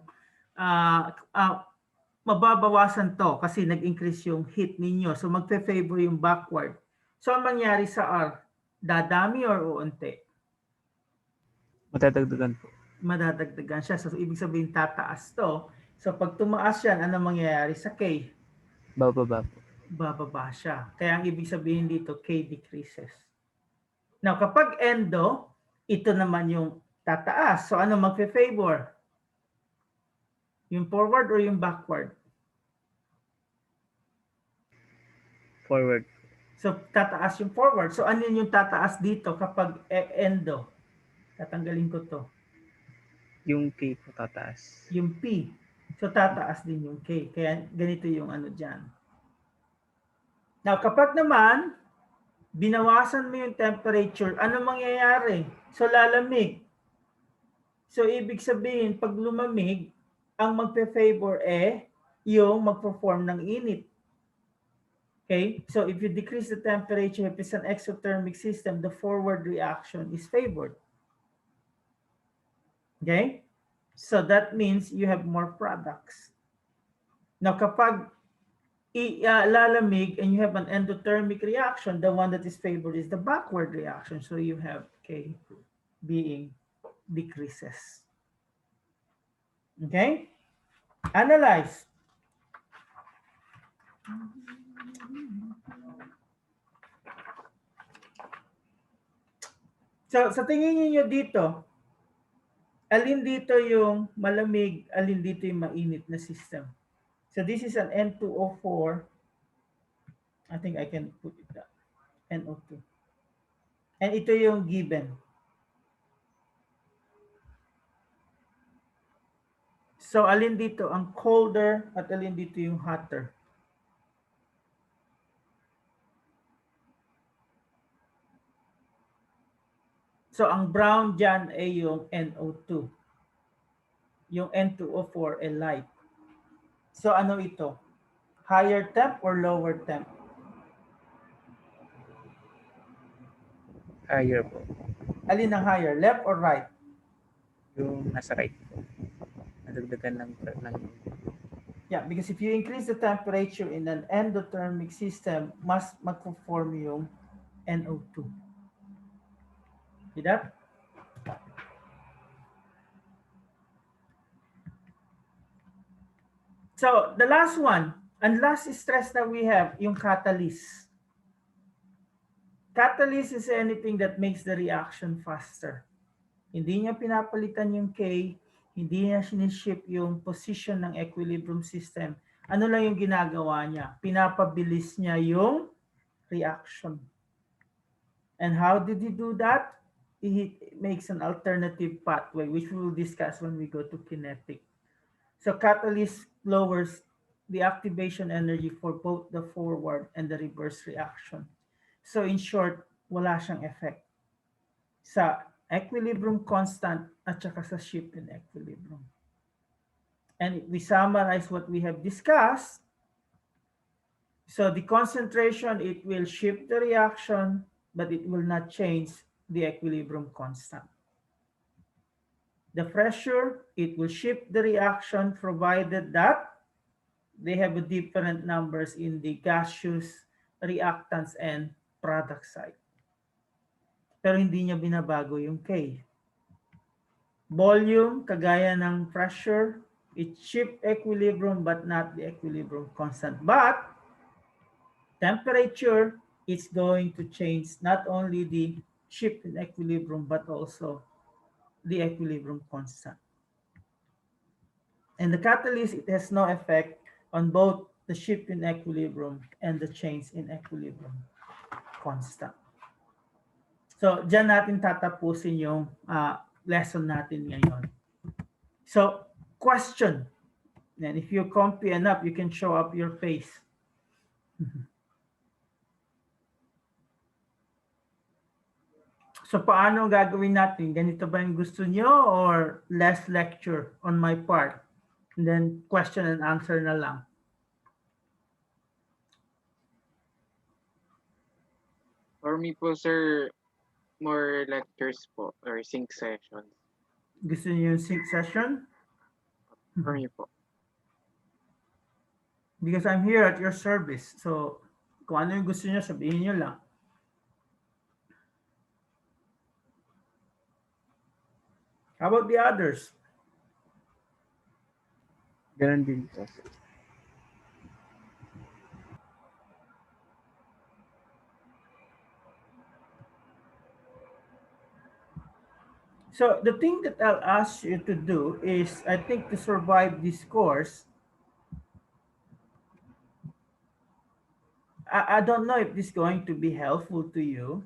A: mababawasan to kasi nag-increase yung heat ninyo. So, magfe-favor yung backward. So, ang mangyari sa R? Dadami or uunti?
B: Matadagdagan po.
A: Madadagdagan siya. So, ibig sabihin tataas to. So, pag tumaas yan, ano mangyayari sa K?
B: Bababa po.
A: Bababa siya. Kaya ang ibig sabihin dito, K decreases. Now, kapag endo, ito naman yung tataas. So, ano magfe-favor? Yung forward or yung backward?
B: Forward.
A: So, tataas yung forward. So, ano yung tataas dito kapag endo? Tatanggalin ko to.
B: Yung K po tataas.
A: Yung P. So, tataas din yung K. Kaya ganito yung ano dyan. Now, kapag naman, binawasan mo yung temperature, ano mangyayari? So, lalamig. So, ibig sabihin, pag lumamig, ang magpe-favor yung magperform ng init. Okay? So, if you decrease the temperature, if it's an exothermic system, the forward reaction is favored. Okay? So, that means you have more products. Now, kapag lalamig and you have an endothermic reaction, the one that is favored is the backward reaction. So, you have K being decreases. Okay? Analyze. So, sa tingin niyo dito, alin dito yung malamig, alin dito yung mainit na system? So, this is an N2O4. I think I can put it down. NO2. And ito yung given. So, alin dito ang colder at alin dito yung hotter? So, ang brown dyan ay yung NO2. Yung N2O4 ay light. So, ano ito? Higher temp or lower temp?
B: Higher po.
A: Alin ang higher? Left or right?
B: Yung nasa right po. Nadagdagan ng
A: Yeah, because if you increase the temperature in an endothermic system, mas mag-form yung NO2. See that? So, the last one, and last stress that we have, yung catalyst. Catalyst is anything that makes the reaction faster. Hindi niya pinapalitan yung K, Hindi niya siniship yung position ng equilibrium system. Ano lang yung ginagawa niya? Pinapabilis niya yung reaction. And how did he do that? He makes an alternative pathway, which we will discuss when we go to kinetic. So catalyst lowers the activation energy for both the forward and the reverse reaction. So in short, wala siyang effect sa equilibrium constant at saka sa shift in equilibrium. And if we summarize what we have discussed, so the concentration, it will shift the reaction, but it will not change the equilibrium constant. The pressure, it will shift the reaction provided that they have a different numbers in the gaseous reactants and product side. Pero hindi niya binabago yung K. Volume, kagaya ng pressure, it shift equilibrium but not the equilibrium constant. But temperature, it's going to change not only the shift in equilibrium but also the equilibrium constant. And the catalyst, it has no effect on both the shift in equilibrium and the change in equilibrium constant. So, dyan natin tatapusin yung lesson natin ngayon. So, question. And if you're comfy enough, you can show up your face. So, paano gagawin natin? Ganito ba yung gusto nyo or less lecture on my part? And then question and answer na lang.
D: For me po, sir, more lectures po or sync sessions.
A: Gusto niyo yung sync session?
D: For me po.
A: Because I'm here at your service. So, kung ano yung gusto niyo, sabihin niyo lang. How about the others?
B: Ganun din po.
A: So the thing that I'll ask you to do is, I think to survive this course, I don't know if this is going to be helpful to you.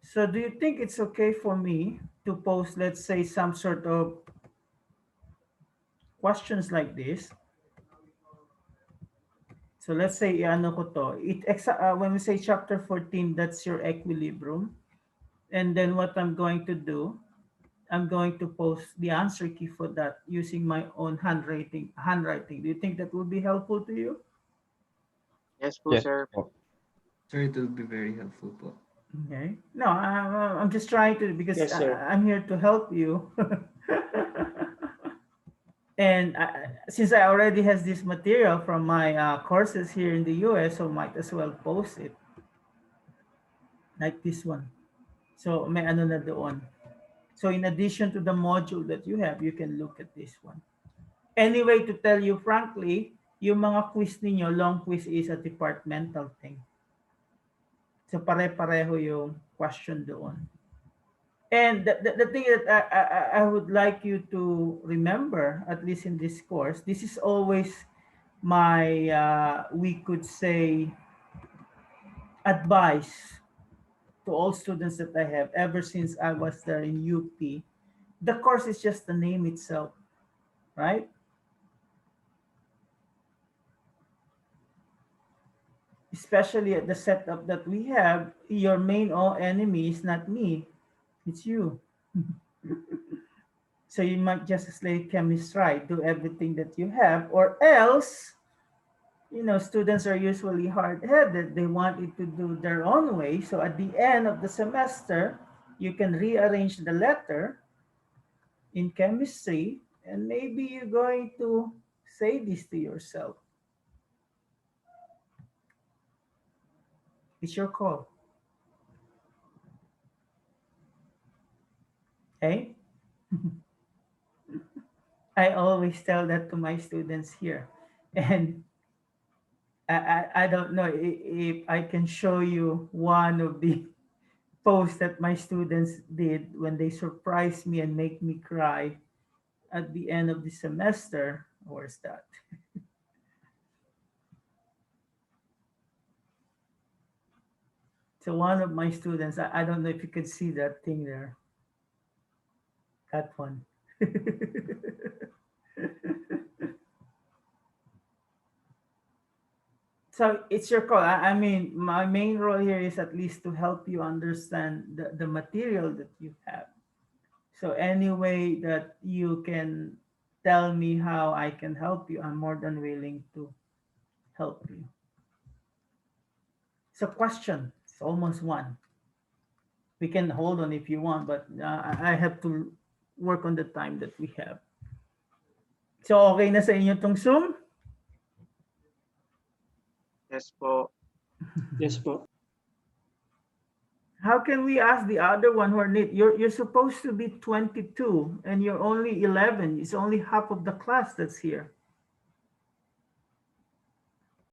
A: So do you think it's okay for me to post, let's say, some sort of questions like this? So let's say, ano ko to, when we say chapter 14, that's your equilibrium. And then what I'm going to do, I'm going to post the answer key for that using my own handwriting. Do you think that will be helpful to you?
D: Yes po,
E: Yes
D: sir.
E: po.
F: Sir, it will be very helpful po.
A: Okay. No, I'm just trying to, because
G: Yes, sir.
A: I'm here to help you. And since I already has this material from my courses here in the US, so might as well post it. Like this one. So may ano na doon. So in addition to the module that you have, you can look at this one. Anyway, to tell you frankly, yung mga quiz ninyo, long quiz is a departmental thing. So pare-pareho yung question doon. And the thing that I would like you to remember, at least in this course, this is always my, we could say, advice to all students that I have ever since I was there in UP. The course is just the name itself, right? Especially at the setup that we have, your main enemy is not me, it's you. So you might just slay chemist right, do everything that you have, or else, you know, students are usually hard-headed. They want it to do their own way. So at the end of the semester, you can rearrange the letter in chemistry, and maybe you're going to say this to yourself. It's your call. Okay? I always tell that to my students here. And I don't know if I can show you one of the post that my students did when they surprise me and make me cry at the end of the semester. Where's that? So one of my students, I don't know if you could see that thing there. That one. So it's your call. I mean, my main role here is at least to help you understand the material that you have. So any way that you can tell me how I can help you, I'm more than willing to help you. So question, it's almost one. We can hold on if you want, but I have to work on the time that we have. So okay na sa inyo tong Zoom?
D: Yes po.
E: Yes po.
A: How can we ask the other one who are need? You're supposed to be 22 and you're only 11. It's only half of the class that's here.